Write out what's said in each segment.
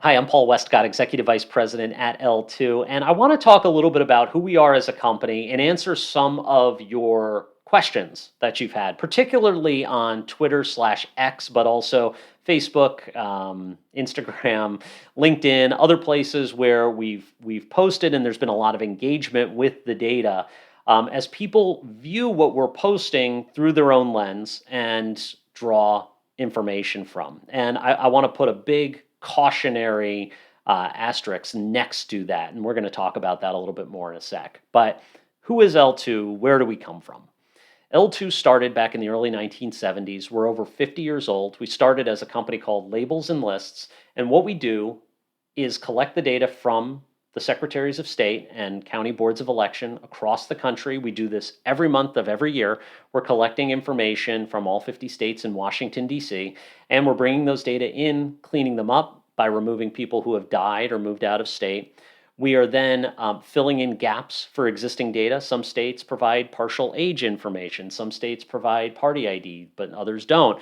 Hi, I'm Paul Westcott, Executive Vice President at L2, and I want to talk a little bit about who we are as a company and answer some of your questions that you've had, particularly on Twitter/X, but also Facebook, Instagram, LinkedIn, other places where we've posted, and there's been a lot of engagement with the data as people view what we're posting through their own lens and draw information from. And I want to put a big cautionary asterisk next to that. And we're going to talk about that a little bit more in a sec. But who is L2? Where do we come from? L2 started back in the early 1970s. We're over 50 years old. We started as a company called Labels and Lists. And what we do is collect the data from the secretaries of state and county boards of election across the country. We do this every month of every year. We're collecting information from all 50 states and Washington, D.C., and we're bringing those data in, cleaning them up by removing people who have died or moved out of state. We are then filling in gaps for existing data. Some states provide partial age information. Some states provide party ID, but others don't.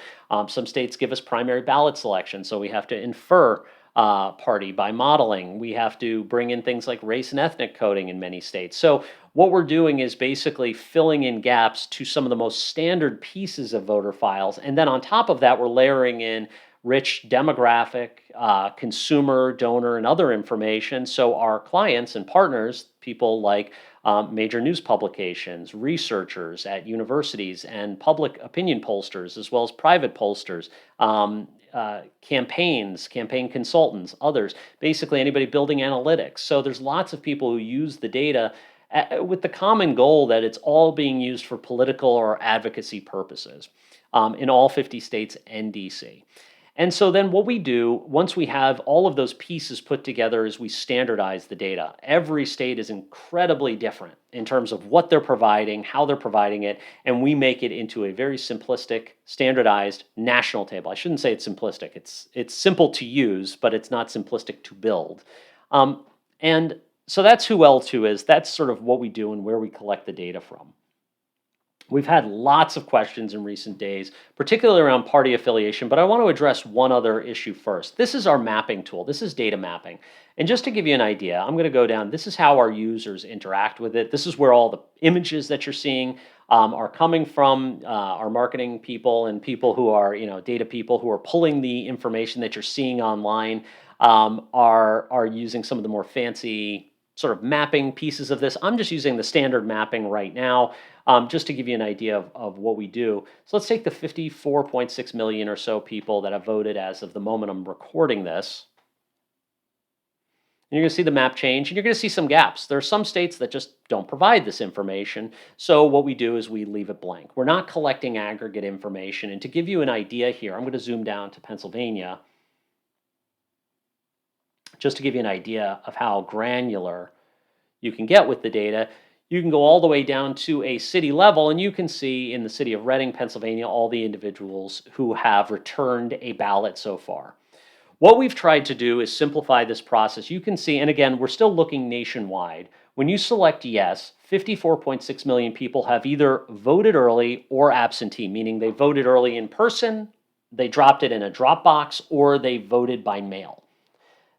Some states give us primary ballot selection, so we have to infer party by modeling. We have to bring in things like race and ethnic coding in many states. So what we're doing is basically filling in gaps to some of the most standard pieces of voter files. And then on top of that, we're layering in rich demographic, consumer, donor, and other information. So our clients and partners, people like major news publications, researchers at universities, and public opinion pollsters, as well as private pollsters, campaigns, campaign consultants, others, basically anybody building analytics. So there's lots of people who use the data with the common goal that it's all being used for political or advocacy purposes in all 50 states and DC. And so then what we do, once we have all of those pieces put together, is we standardize the data. Every state is incredibly different in terms of what they're providing, how they're providing it, and we make it into a very simplistic, standardized national table. I shouldn't say it's simplistic. It's simple to use, but it's not simplistic to build. And so that's who L2 is. That's sort of what we do and where we collect the data from. We've had lots of questions in recent days, particularly around party affiliation, but I want to address one other issue first. This is our mapping tool. This is data mapping. And just to give you an idea, I'm going to go down. This is how our users interact with it. This is where all the images that you're seeing are coming from. Our marketing people and people who are, data people who are pulling the information that you're seeing online are using some of the more fancy sort of mapping pieces of this. I'm just using the standard mapping right now. Just to give you an idea of what we do. So let's take the 54.6 million or so people that have voted as of the moment I'm recording this. And you're going to see the map change, and you're going to see some gaps. There are some states that just don't provide this information. So what we do is we leave it blank. We're not collecting aggregate information. And to give you an idea here, I'm going to zoom down to Pennsylvania, just to give you an idea of how granular you can get with the data. You can go all the way down to a city level, and you can see in the city of Reading, Pennsylvania, all the individuals who have returned a ballot so far. What we've tried to do is simplify this process. You can see, and again, we're still looking nationwide. When you select yes, 54.6 million people have either voted early or absentee, meaning they voted early in person, they dropped it in a drop box, or they voted by mail.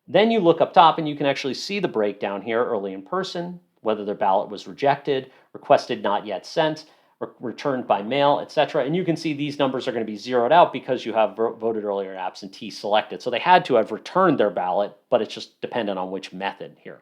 Then you look up top, and you can actually see the breakdown here: early in person, whether their ballot was rejected, requested not yet sent, returned by mail, etc. And you can see these numbers are going to be zeroed out because you have voted earlier and absentee selected. So they had to have returned their ballot, but it's just dependent on which method here.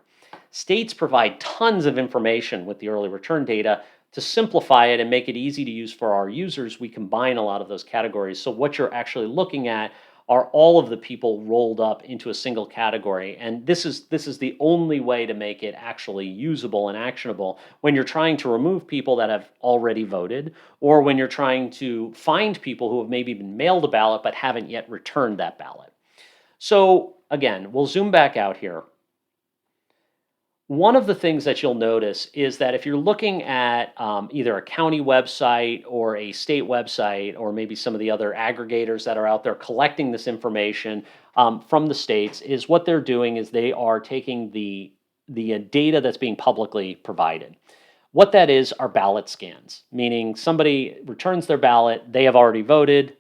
States provide tons of information with the early return data. To simplify it and make it easy to use for our users, we combine a lot of those categories. So what you're actually looking at are all of the people rolled up into a single category. And this is the only way to make it actually usable and actionable when you're trying to remove people that have already voted, or when you're trying to find people who have maybe been mailed a ballot but haven't yet returned that ballot. So again, we'll zoom back out here. One of the things that you'll notice is that if you're looking at either a county website or a state website, or maybe some of the other aggregators that are out there collecting this information from the states, is what they're doing is they are taking the data that's being publicly provided. What that is are ballot scans, meaning somebody returns their ballot, they have already voted,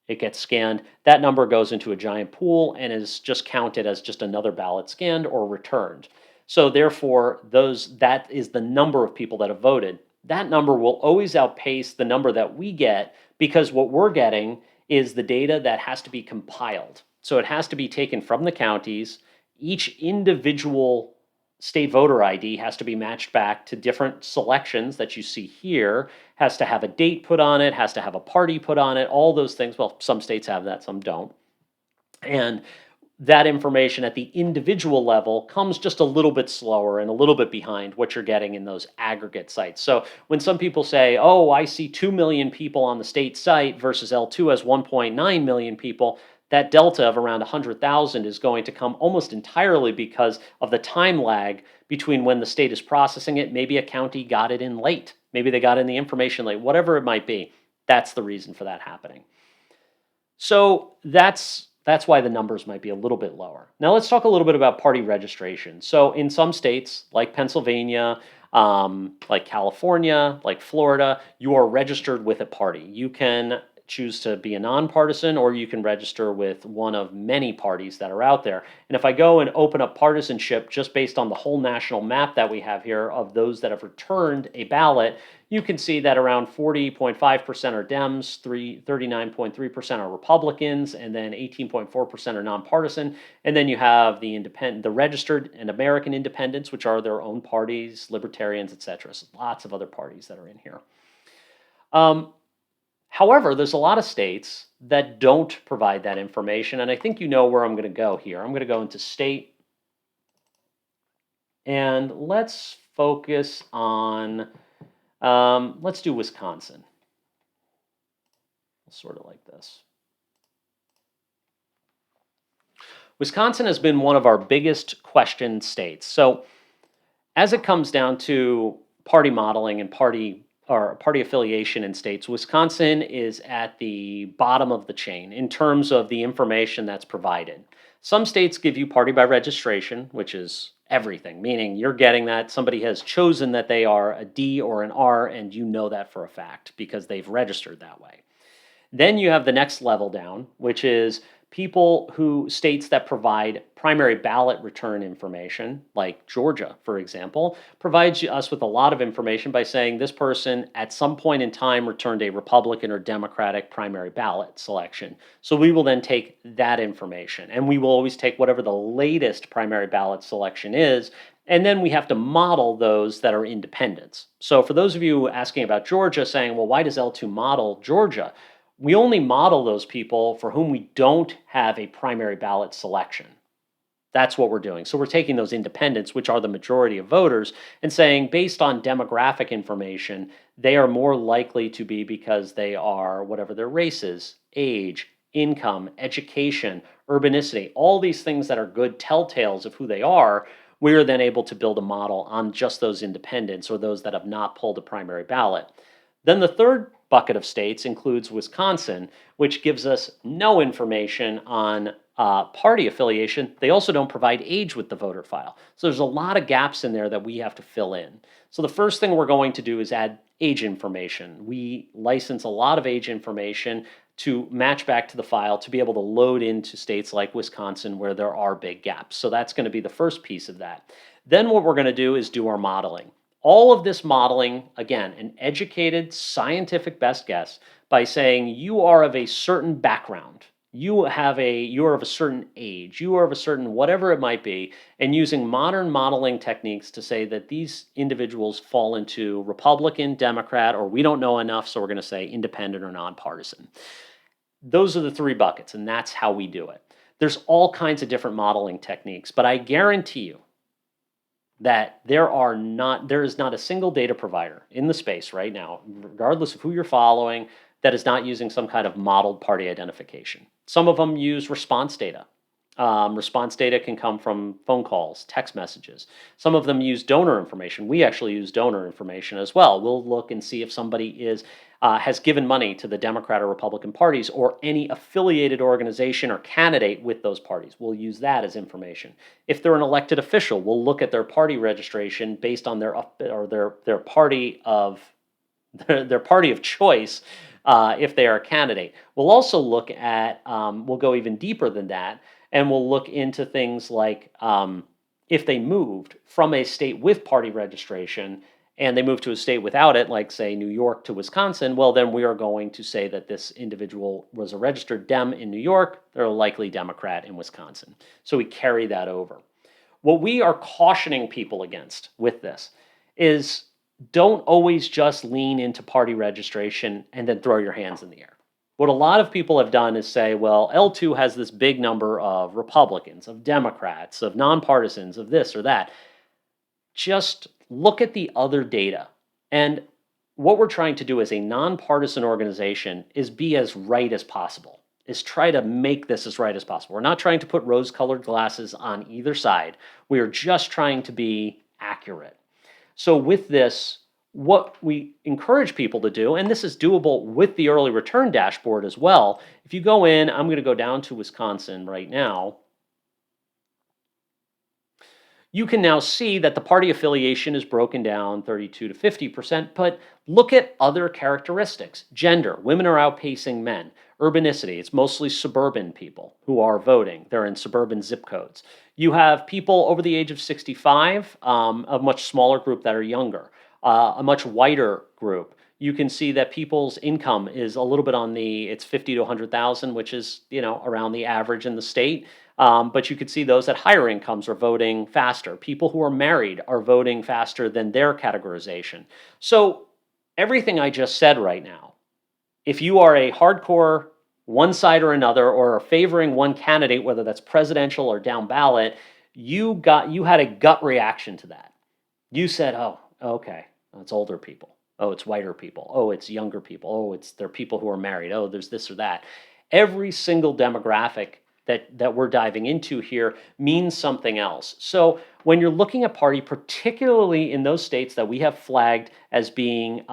It gets scanned. That number goes into a giant pool and is just counted as just another ballot scanned or returned. So therefore, that is the number of people that have voted. That number will always outpace the number that we get because what we're getting is the data that has to be compiled. So it has to be taken from the counties. Each individual state voter ID has to be matched back to different selections that you see here, has to have a date put on it, has to have a party put on it, all those things. Well, some states have that, some don't. And that information at the individual level comes just a little bit slower and a little bit behind what you're getting in those aggregate sites. So when some people say, oh, I see 2 million people on the state site versus L2 has 1.9 million people, that delta of around 100,000 is going to come almost entirely because of the time lag between when the state is processing it. Maybe a county got it in late. Maybe they got in the information late, whatever it might be. That's the reason for that happening. So that's why the numbers might be a little bit lower. Now let's talk a little bit about party registration. So in some states, like Pennsylvania, like California, like Florida, you are registered with a party. You can choose to be a nonpartisan, or you can register with one of many parties that are out there. And if I go and open up partisanship just based on the whole national map that we have here of those that have returned a ballot, you can see that around 40.5% are Dems, 39.3% are Republicans, and then 18.4% are nonpartisan. And then you have the registered and American independents, which are their own parties, libertarians, etc. So lots of other parties that are in here. However, there's a lot of states that don't provide that information, and I think you know where I'm going to go here. I'm going to go into state, and let's focus on, let's do Wisconsin. Sort of like this. Wisconsin has been one of our biggest questioned states. So as it comes down to party modeling and party affiliation in states, Wisconsin is at the bottom of the chain in terms of the information that's provided. Some states give you party by registration, which is everything, meaning you're getting that somebody has chosen that they are a D or an R, and you know that for a fact because they've registered that way. Then you have the next level down, which is states that provide primary ballot return information, like Georgia, for example, provides us with a lot of information by saying this person at some point in time returned a Republican or Democratic primary ballot selection. So we will then take that information, and we will always take whatever the latest primary ballot selection is, and then we have to model those that are independents. So for those of you asking about Georgia, saying, well, why does L2 model Georgia? We only model those people for whom we don't have a primary ballot selection. That's what we're doing. So we're taking those independents, which are the majority of voters, and saying based on demographic information, they are more likely to be because they are whatever their race is, age, income, education, urbanicity, all these things that are good telltales of who they are. We are then able to build a model on just those independents or those that have not pulled a primary ballot. Then the third bucket of states includes Wisconsin, which gives us no information on party affiliation. They also don't provide age with the voter file. So there's a lot of gaps in there that we have to fill in. So the first thing we're going to do is add age information. We license a lot of age information to match back to the file to be able to load into states like Wisconsin where there are big gaps. So that's going to be the first piece of that. Then what we're going to do is do our modeling. All of this modeling, again, an educated, scientific best guess by saying you are of a certain background, you are of a certain age, you are of a certain whatever it might be, and using modern modeling techniques to say that these individuals fall into Republican, Democrat, or we don't know enough, so we're going to say independent or nonpartisan. Those are the three buckets, and that's how we do it. There's all kinds of different modeling techniques, but I guarantee you that there is not a single data provider in the space right now, regardless of who you're following, that is not using some kind of modeled party identification. Some of them use response data. Response data can come from phone calls, text messages. Some of them use donor information. We actually use donor information as well. We'll look and see if somebody has given money to the Democrat or Republican parties or any affiliated organization or candidate with those parties. We'll use that as information. If they're an elected official, we'll look at their party registration based on their party of choice if they are a candidate. We'll also look at, we'll go even deeper than that, and we'll look into things like if they moved from a state with party registration and they move to a state without it, like say New York to Wisconsin, well, then we are going to say that this individual was a registered Dem in New York, they're a likely Democrat in Wisconsin. So we carry that over. What we are cautioning people against with this is don't always just lean into party registration and then throw your hands in the air. What a lot of people have done is say, well, L2 has this big number of Republicans, of Democrats, of nonpartisans, of this or that. Just look at the other data. And what we're trying to do as a nonpartisan organization is be as right as possible, is try to make this as right as possible. We're not trying to put rose-colored glasses on either side. We are just trying to be accurate. So with this, what we encourage people to do, and this is doable with the early return dashboard as well, if you go in, I'm going to go down to Wisconsin right now, you can now see that the party affiliation is broken down 32 to 50%, but look at other characteristics. Gender, women are outpacing men. Urbanicity, it's mostly suburban people who are voting. They're in suburban zip codes. You have people over the age of 65, a much smaller group that are younger, a much whiter group. You can see that people's income is a little bit on the, it's 50 to 100,000, which is, around the average in the state. But you could see those at higher incomes are voting faster. People who are married are voting faster than their categorization. So everything I just said right now, if you are a hardcore one side or another, or are favoring one candidate, whether that's presidential or down ballot, you had a gut reaction to that. You said, oh, okay, it's older people. Oh, it's whiter people. Oh, it's younger people. Oh, they're people who are married. Oh, there's this or that. Every single demographic that we're diving into here means something else. So when you're looking at party, particularly in those states that we have flagged as being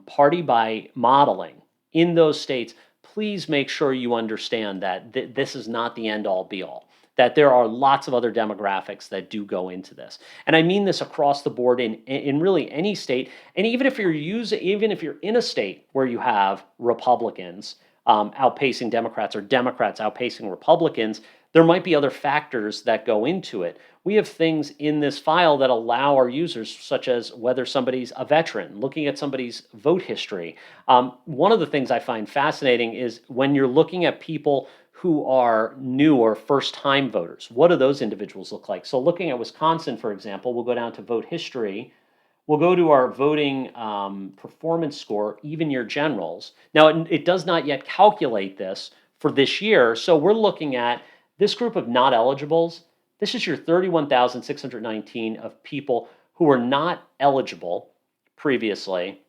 party by modeling, in those states, please make sure you understand that this is not the end all be all, that there are lots of other demographics that do go into this. And I mean this across the board in really any state. And even if you're in a state where you have Republicans outpacing Democrats or Democrats outpacing Republicans, there might be other factors that go into it. We have things in this file that allow our users, such as whether somebody's a veteran, looking at somebody's vote history. One of the things I find fascinating is when you're looking at people who are new or first-time voters, what do those individuals look like? So looking at Wisconsin, for example, we'll go down to vote history. We'll go to our voting performance score, even year generals. Now, it does not yet calculate this for this year, so we're looking at this group of not eligibles. This is your 31,619 of people who were not eligible previously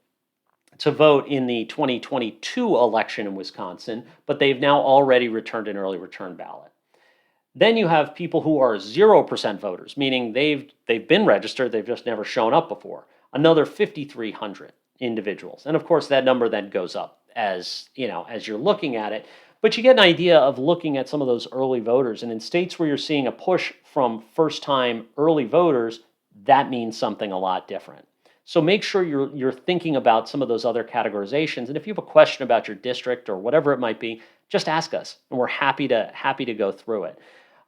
to vote in the 2022 election in Wisconsin, but they've now already returned an early return ballot. Then you have people who are 0% voters, meaning they've been registered, they've just never shown up before. Another 5,300 individuals. And of course, that number then goes up as you're looking at it. But you get an idea of looking at some of those early voters. And in states where you're seeing a push from first-time early voters, that means something a lot different. So make sure you're thinking about some of those other categorizations. And if you have a question about your district or whatever it might be, just ask us, and we're happy to go through it.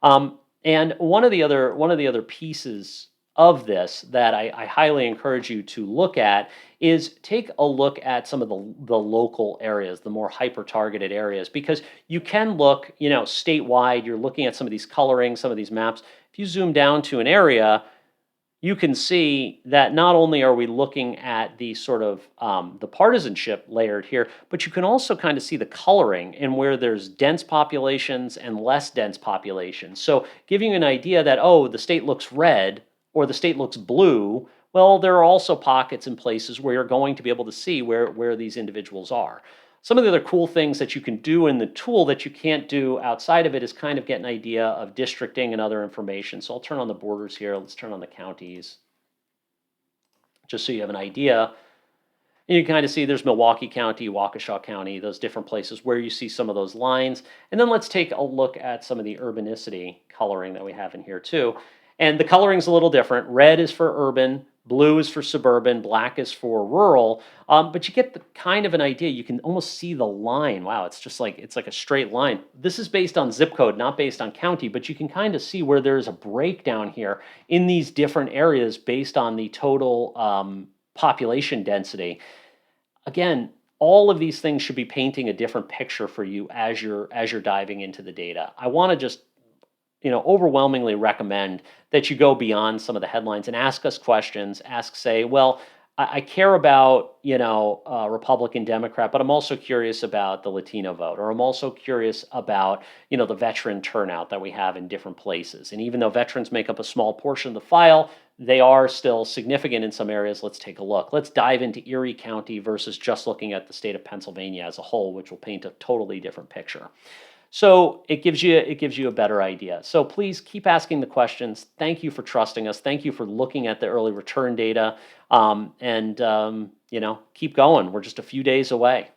And one of the other pieces of this that I highly encourage you to look at is take a look at some of the local areas, the more hyper-targeted areas, because you can look, statewide, you're looking at some of these coloring, some of these maps. If you zoom down to an area, you can see that not only are we looking at the sort of the partisanship layered here, but you can also kind of see the coloring and where there's dense populations and less dense populations. So giving you an idea that, oh, the state looks red or the state looks blue, well, there are also pockets and places where you're going to be able to see where these individuals are. Some of the other cool things that you can do in the tool that you can't do outside of it is kind of get an idea of districting and other information. So I'll turn on the borders here. Let's turn on the counties, just so you have an idea. And you can kind of see there's Milwaukee County, Waukesha County, those different places where you see some of those lines. And then let's take a look at some of the urbanicity coloring that we have in here too. And the coloring's a little different. Red is for urban, Blue is for suburban, black is for rural. But you get the kind of an idea. You can almost see the line. Wow, it's like a straight line. This is based on zip code, not based on county, but you can kind of see where there's a breakdown here in these different areas based on the total population density. Again, all of these things should be painting a different picture for you as you're diving into the data. I want to just overwhelmingly recommend that you go beyond some of the headlines and ask us questions. Ask, say, well, I care about, Republican, Democrat, but I'm also curious about the Latino vote, or I'm also curious about, the veteran turnout that we have in different places. And even though veterans make up a small portion of the file, they are still significant in some areas. Let's take a look. Let's dive into Erie County versus just looking at the state of Pennsylvania as a whole, which will paint a totally different picture. So it gives you a better idea. So please keep asking the questions. Thank you for trusting us. Thank you for looking at the early return data, and keep going. We're just a few days away.